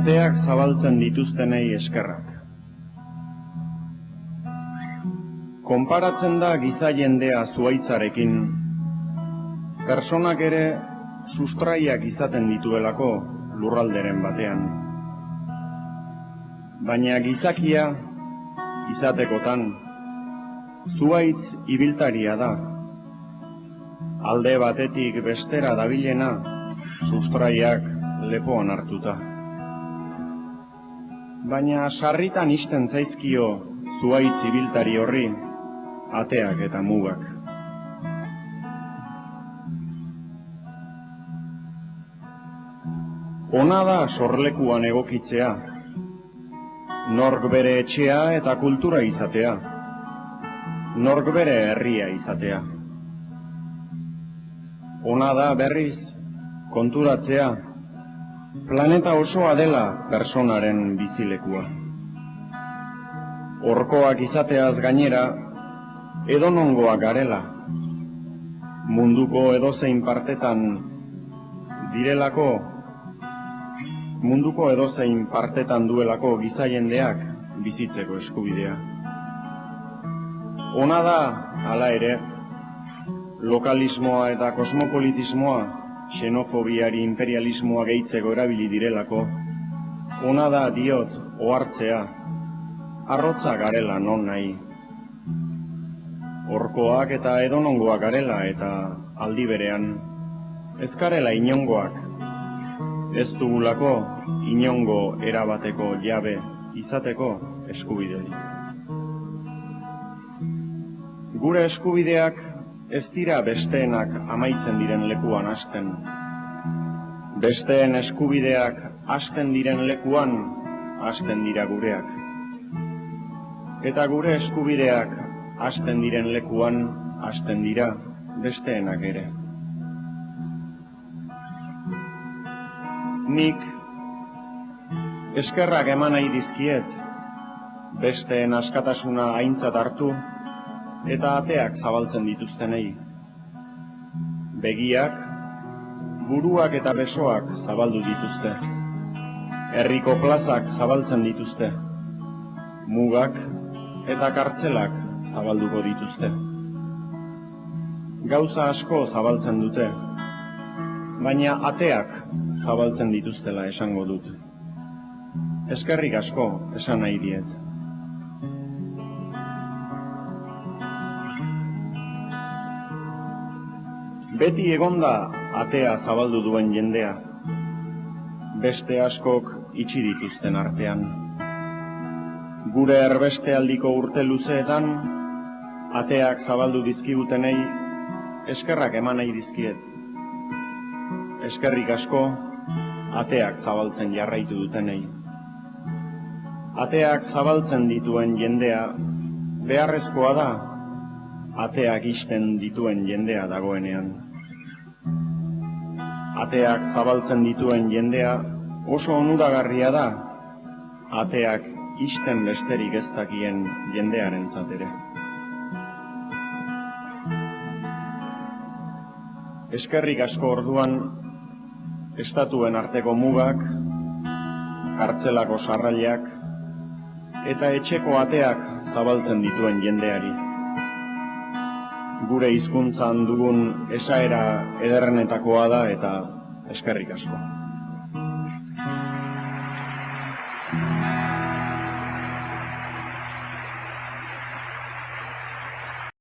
Ateak zabaltzen dituztenei eskerrak. Konparatzen da giza jendea zuhaitzarekin, personak ere sustraiak izaten dituelako lurralderen batean. Baina gizakia izatekotan zuhaitz ibiltaria da. Alde batetik bestera dabilena sustraiak lepoan hartuta. Baina sarritan ixten zaizkio zuhaitz ibiltari horri ateak eta mugak. Ona da sorlekuan egokitzea, nork bere etxea eta kultura izatea, nork bere herria izatea. Ona da berriz konturatzea, planeta osoa dela personaren bizilekua. Horkoak izateaz gainera, edonongoak garela, munduko edozein partetan direlako, munduko edozein partetan duelako giza jendeak bizitzeko eskubidea. Ona da, hala ere, lokalismoa eta kosmopolitismoa, xenofobiari imperialismoa gehitzeko erabili direlako. Ona da, diot, ohartzea, arrotza garela non nahi. Horkoak eta edonongoak garela eta aldi berean, ez garela inongoak, ez dugulako inongo erabateko jabe izateko eskubiderik. Gure eskubideak ez dira besteenak amaitzen diren lekuan hasten. Besteen eskubideak hasten diren lekuan hasten dira gureak. Eta gure eskubideak hasten diren lekuan hasten dira besteenak ere. Nik eskerrak eman nahi dizkiet, besteen askatasuna aintzat hartu eta ateak zabaltzen dituztenei. Begiak, buruak eta besoak zabaldu dituzte. Herriko plazak zabaltzen dituzte. Mugak eta kartzelak zabalduko dituzte. Gauza asko zabaltzen dute, baina ateak zabaltzen dituztela esango dut. Eskerrik asko esan nahi diet. Beti egonda atea zabaldu duen jendea, beste askok itxi dituzten artean. Gure erbestealdiko urte luzeetan, ateak zabaldu dizkigutenei eskerrak eman nahi dizkiet. Eskerrik asko ateak zabaltzen jarraitu dutenei. Ateak zabaltzen dituen jendea beharrezkoa da, ateak ixten dituen jendea dagoenean. Ateak zabaltzen dituen jendea oso onuragarria da, ateak ixten besterik ez dakien jendearentzat ere. Eskerrik asko orduan, estatuen arteko mugak, kartzelako sarrailak, eta etxeko ateak zabaltzen dituen jendeari. Gure hizkuntzan dugun esaera ederrenetakoa da eta eskerrik asko.